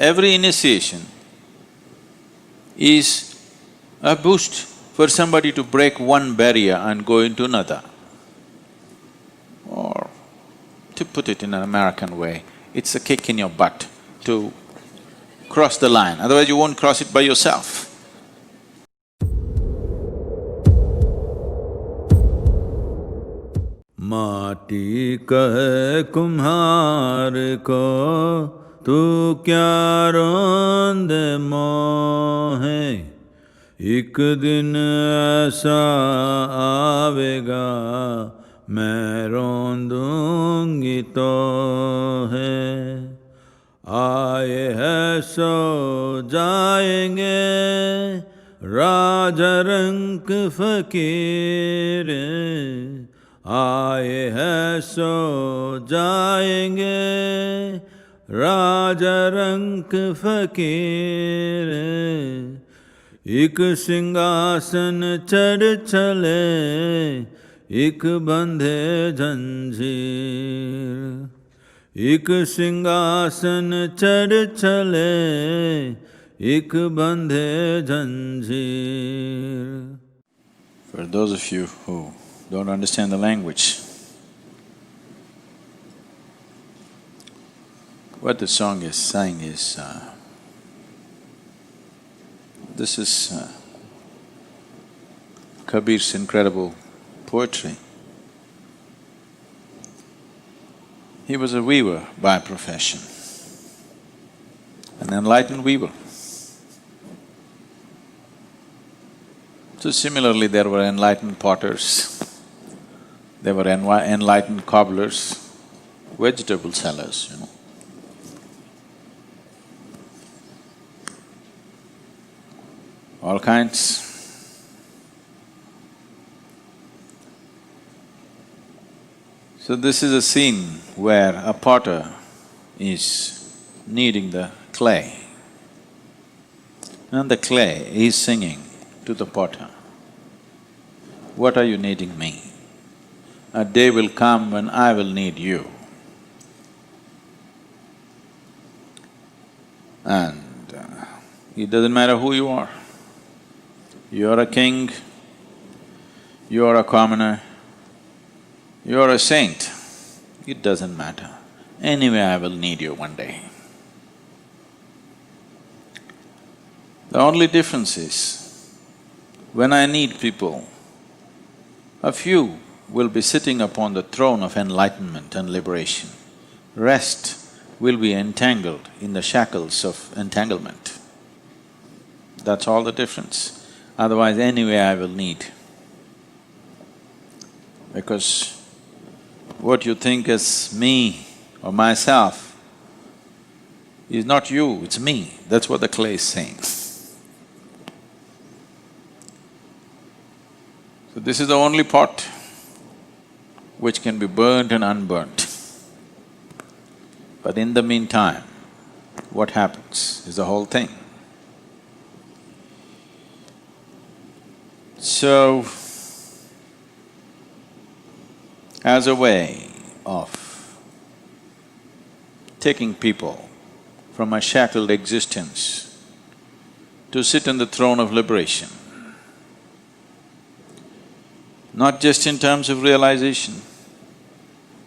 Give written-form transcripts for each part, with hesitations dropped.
every initiation is a boost for somebody to break one barrier and go into another. Or to put it in an American way, it's a kick in your butt to cross the line, otherwise you won't cross it by yourself. माटी कहे कुम्हार को तू क्या रोंदे मोहे, एक दिन ऐसा आवेगा मैं रोंदूंगी तो है। आए है सो जाएंगे राजा रंक फकीर, आए है सो जाएंगे राजा रंक फकीर। एक सिंहासन चढ़ चले एक बंधे जंजीर, एक सिंहासन चढ़ चले एक बंधे जंजीर। For those of you who don't understand the language, what the song is saying is, this is Kabir's incredible poetry. He was a weaver by profession, an enlightened weaver. So similarly, there were enlightened potters, there were enlightened cobblers, vegetable sellers, all kinds. So this is a scene where a potter is kneading the clay, and the clay is singing to the potter, "What are you kneading me? A day will come when I will need you." And it doesn't matter who you are. You're a king, you're a commoner, you're a saint, it doesn't matter. Anyway, I will need you one day. The only difference is, when I need people, a few will be sitting upon the throne of enlightenment and liberation. Rest will be entangled in the shackles of entanglement. That's all the difference. Otherwise, anyway I will need. Because what you think as me or myself is not you, it's me. That's what the clay is saying. So this is the only pot which can be burnt and unburnt. But in the meantime, what happens is the whole thing. So, as a way of taking people from a shackled existence to sit on the throne of liberation, not just in terms of realization,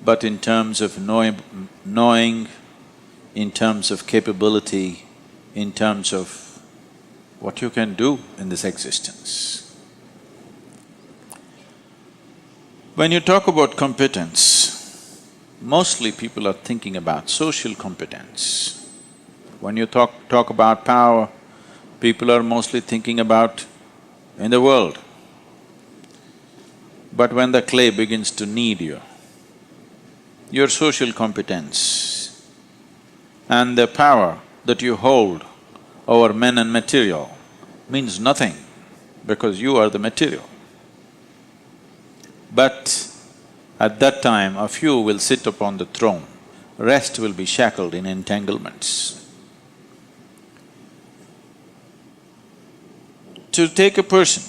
but in terms of knowing, in terms of capability, in terms of what you can do in this existence. When you talk about competence, mostly people are thinking about social competence. When you talk about power, people are mostly thinking about in the world. But when the clay begins to knead you, your social competence and the power that you hold over men and material means nothing, because you are the material. But at that time, a few will sit upon the throne, rest will be shackled in entanglements. To take a person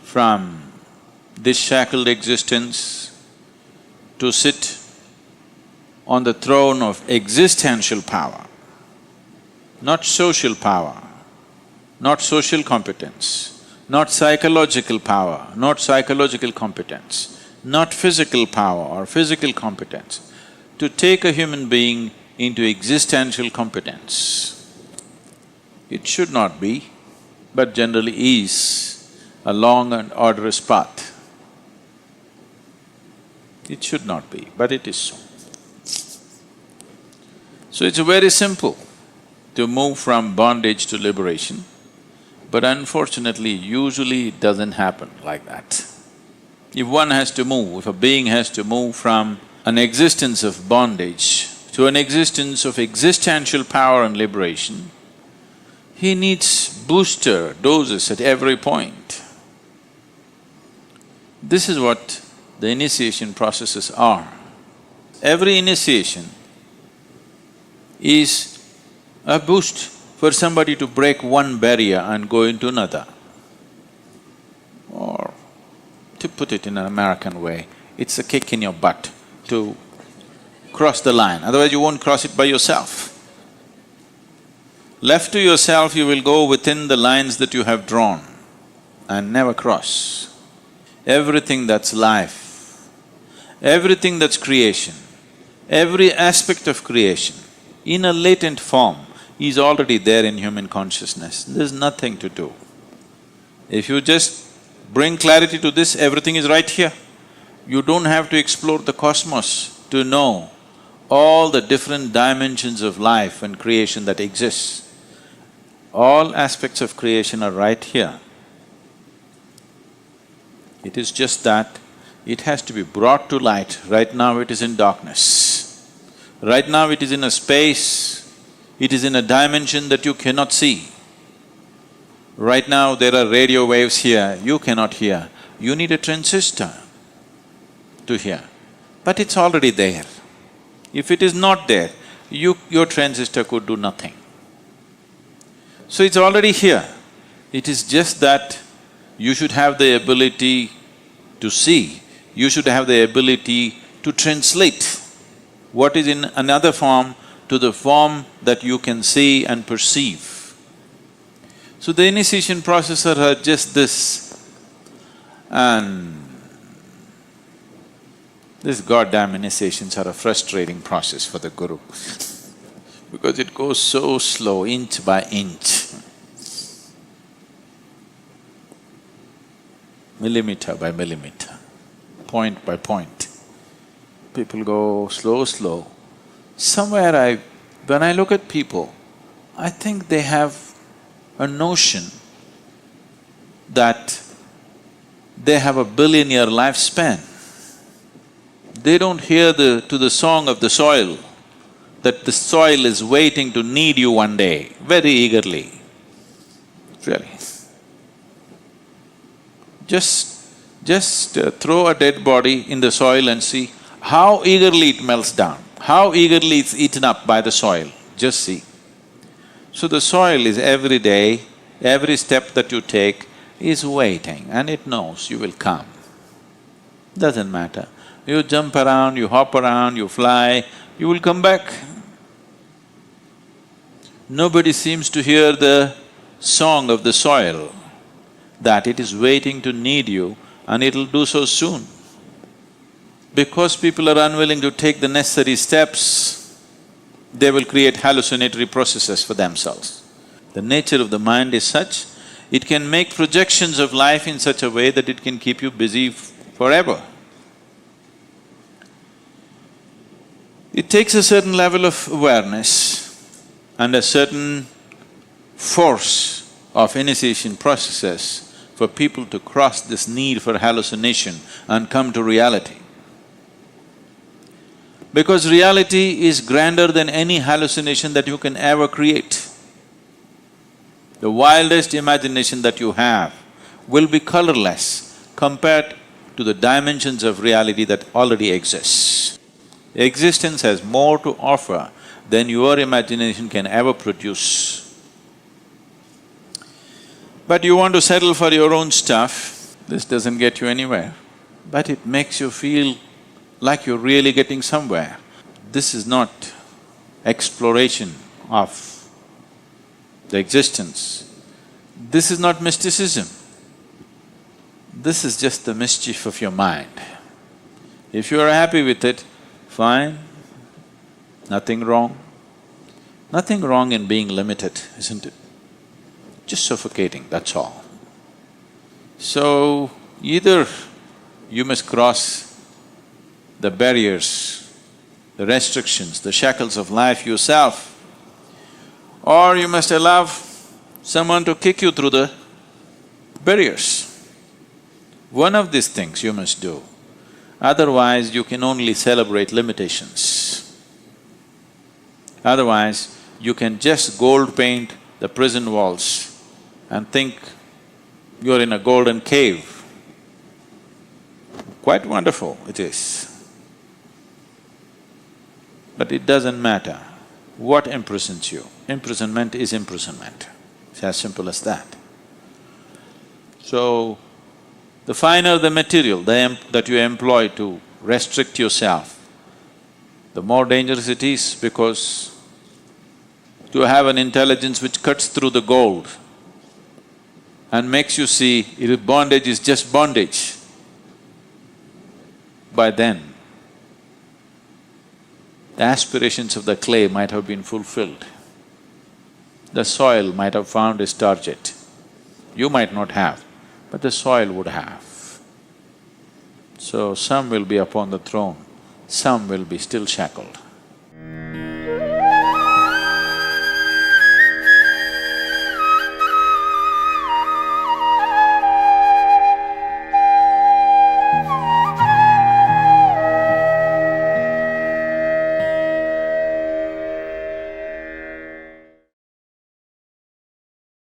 from this shackled existence to sit on the throne of existential power, not social power, not social competence, not psychological power, not psychological competence, not physical power or physical competence, to take a human being into existential competence. It should not be, but generally is a long and arduous path. It should not be, but it is so. So it's very simple to move from bondage to liberation, but unfortunately, usually it doesn't happen like that. If one has to move, if a being has to move from an existence of bondage to an existence of existential power and liberation, he needs booster doses at every point. This is what the initiation processes are. Every initiation is a boost for somebody to break one barrier and go into another. Or to put it in an American way, it's a kick in your butt to cross the line, otherwise you won't cross it by yourself. Left to yourself, you will go within the lines that you have drawn and never cross. Everything that's life, everything that's creation, every aspect of creation, in a latent form, is already there in human consciousness. There's nothing to do. If you just bring clarity to this, everything is right here. You don't have to explore the cosmos to know all the different dimensions of life and creation that exists. All aspects of creation are right here. It is just that it has to be brought to light. Right now it is in darkness. Right now it is in a space, it is in a dimension that you cannot see. Right now there are radio waves here, you cannot hear. You need a transistor to hear, but it's already there. If it is not there, your transistor could do nothing. So it's already here. It is just that you should have the ability to see, you should have the ability to translate what is in another form to the form that you can see and perceive. So the initiation processes are just this, and these goddamn initiations are a frustrating process for the Guru because it goes so slow, inch by inch, millimeter by millimeter, point by point. People go slow. Somewhere when I look at people, I think they have a notion that they have a billion-year lifespan. They don't hear to the song of the soil, that the soil is waiting to need you one day, very eagerly, really. Just throw a dead body in the soil and see how eagerly it melts down, how eagerly it's eaten up by the soil, just see. So the soil is every day, every step that you take is waiting and it knows you will come. Doesn't matter. You jump around, you hop around, you fly, you will come back. Nobody seems to hear the song of the soil, that it is waiting to need you and it'll do so soon. Because people are unwilling to take the necessary steps, they will create hallucinatory processes for themselves. The nature of the mind is such, it can make projections of life in such a way that it can keep you busy forever. It takes a certain level of awareness and a certain force of initiation processes for people to cross this need for hallucination and come to reality. Because reality is grander than any hallucination that you can ever create. The wildest imagination that you have will be colorless compared to the dimensions of reality that already exists. Existence has more to offer than your imagination can ever produce. But you want to settle for your own stuff, this doesn't get you anywhere, but it makes you feel like you're really getting somewhere. this is not exploration of the existence. This is not mysticism. This is just the mischief of your mind. If you are happy with it, fine, nothing wrong. Nothing wrong in being limited, isn't it? Just suffocating, that's all. So, either you must cross the barriers, the restrictions, the shackles of life yourself, or you must allow someone to kick you through the barriers. One of these things you must do, otherwise you can only celebrate limitations. Otherwise, you can just gold paint the prison walls and think you're in a golden cave. Quite wonderful it is. But it doesn't matter what imprisons you. Imprisonment is imprisonment. It's as simple as that. So, the finer the material that you employ to restrict yourself, the more dangerous it is, because to have an intelligence which cuts through the gold and makes you see bondage is just bondage, by then the aspirations of the clay might have been fulfilled. The soil might have found its target. You might not have, but the soil would have. So some will be upon the throne, some will be still shackled.